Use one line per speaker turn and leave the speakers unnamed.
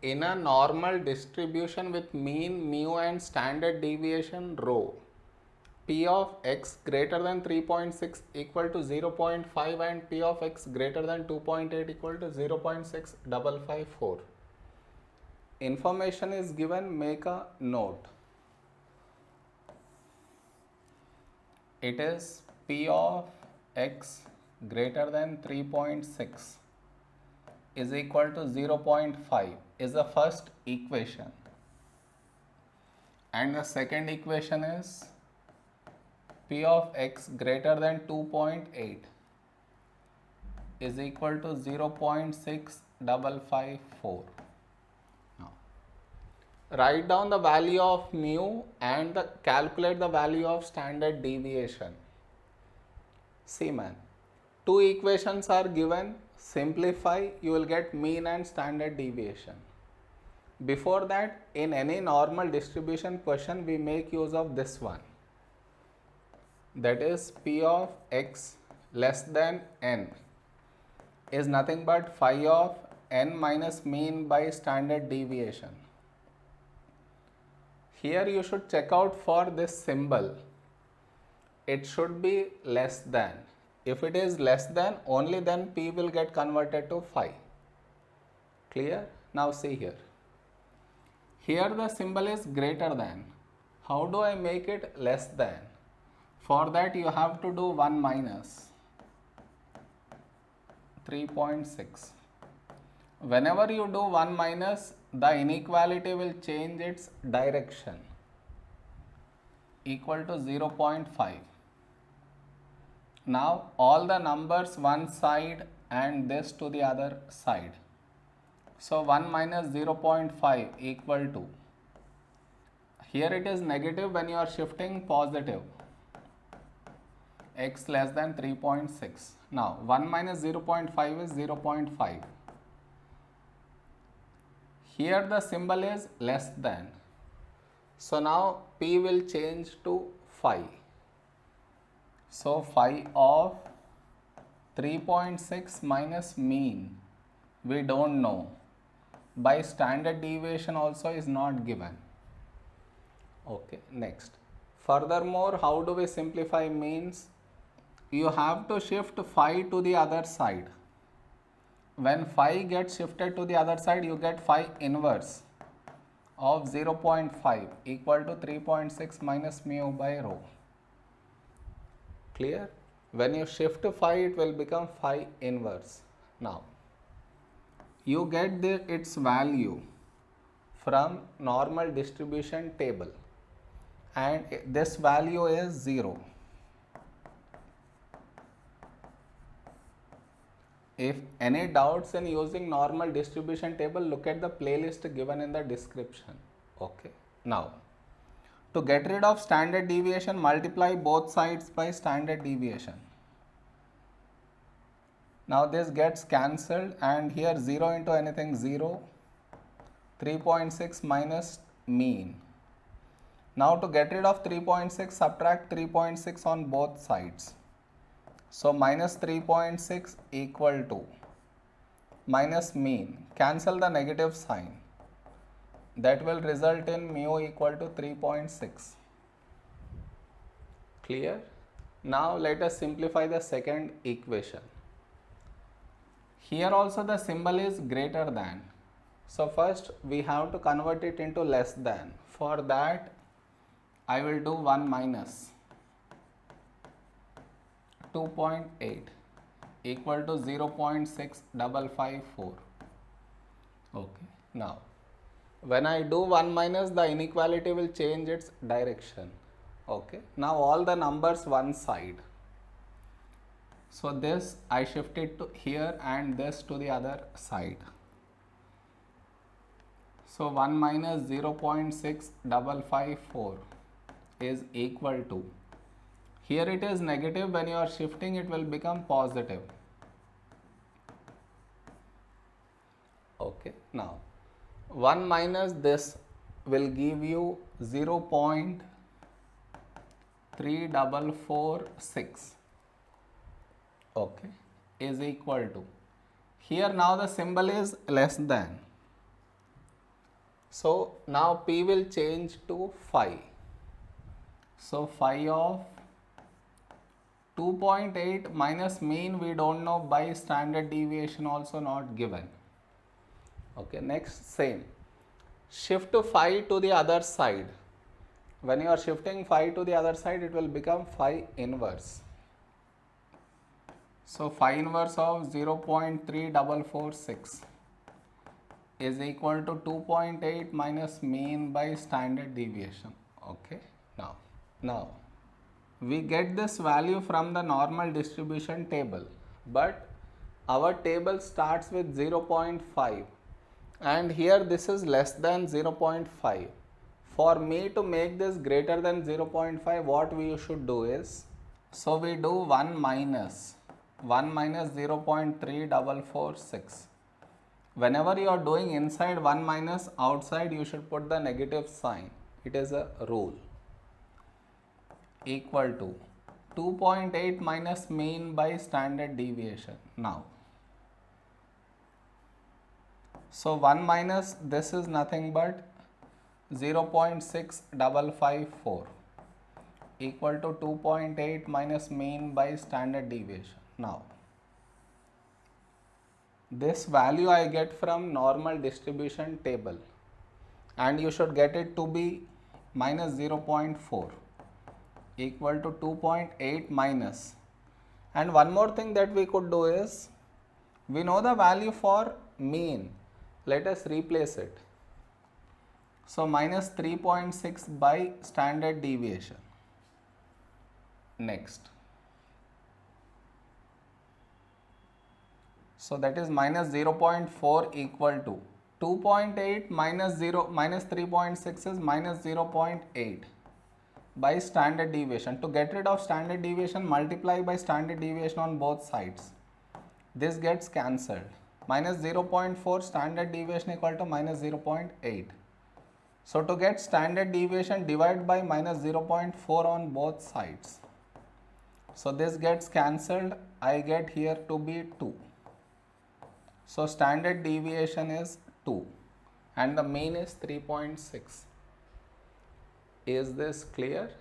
In a normal distribution with mean, mu and standard deviation rho, P of x greater than 3.6 equal to 0.5 and P of x greater than 2.8 equal to 0.6554. Information is given, make a note. It is P of x greater than 3.6 is equal to 0.5 is the first equation, and the second equation is P of x greater than 2.8 is equal to 0.6554. Now, write down the value of mu and calculate the value of standard deviation. See man, two equations are given, simplify, you will get mean and standard deviation. Before that, in any normal distribution question, we make use of this one. That is P of x less than n is nothing but phi of n minus mean by standard deviation. Here you should check out for this symbol. It should be less than. If it is less than, only then P will get converted to phi. Clear? Now see here. Here the symbol is greater than. How do I make it less than? For that you have to do 1 minus 3.6. Whenever you do 1 minus, the inequality will change its direction, equal to 0.5. Now all the numbers one side and this to the other side. So 1 minus 0.5 equal to, here it is negative, when you are shifting positive, x less than 3.6. Now 1 minus 0.5 is 0.5. Here the symbol is less than. So now P will change to phi. So phi of 3.6 minus mean, we don't know. By standard deviation also is not given. Okay, next. Furthermore, how do we simplify means? You have to shift phi to the other side. When phi gets shifted to the other side, you get phi inverse of 0.5 equal to 3.6 minus mu by rho. Clear? When you shift phi, it will become phi inverse. Now, you get its value from normal distribution table, and this value is 0. If any doubts in using normal distribution table, look at the playlist given in the description. Okay. Now, to get rid of standard deviation, multiply both sides by standard deviation. Now this gets cancelled, and here 0 into anything 0, 3.6 minus mean. Now to get rid of 3.6, subtract 3.6 on both sides. So minus 3.6 equal to minus mean, cancel the negative sign. That will result in mu equal to 3.6. Clear? Now let us simplify the second equation. Here also the symbol is greater than. So first we have to convert it into less than. For that I will do 1 minus 2.8 equal to 0.6554. Okay. Now, when I do 1 minus, the inequality will change its direction. Okay. Now all the numbers one side. So this I shift it to here and this to the other side. So 1 minus 0.6554 is equal to, here it is negative, when you are shifting it will become positive. Okay. Now 1 minus this will give you 0.3446. Okay, is equal to, here now the symbol is less than. So now P will change to phi. So phi of 2.8 minus mean we don't know, by standard deviation also not given. Okay, next same. Shift phi to the other side. When you are shifting phi to the other side, it will become phi inverse. So phi inverse of 0.3446 is equal to 2.8 minus mean by standard deviation. Okay, now we get this value from the normal distribution table, but our table starts with 0.5 and here this is less than 0.5. For me to make this greater than 0.5, what we should do is, so we do 1 minus 0.3446. Whenever you are doing inside 1 minus, outside you should put the negative sign. It is a rule. Equal to 2.8 minus mean by standard deviation. Now, so 1 minus this is nothing but 0.6554 equal to 2.8 minus mean by standard deviation. Now, this value I get from normal distribution table and you should get it to be minus 0.4 equal to 2.8 minus. And one more thing that we could do is, we know the value for mean. Let us replace it. So minus 3.6 by standard deviation. Next. So that is minus 0.4 equal to 2.8 minus 3.6 is minus 0.8 by standard deviation. To get rid of standard deviation, multiply by standard deviation on both sides. This gets cancelled. Minus 0.4 standard deviation equal to minus 0.8. So to get standard deviation, divide by minus 0.4 on both sides. So this gets cancelled. I get here to be 2. So standard deviation is 2 and the mean is 3.6. Is this clear?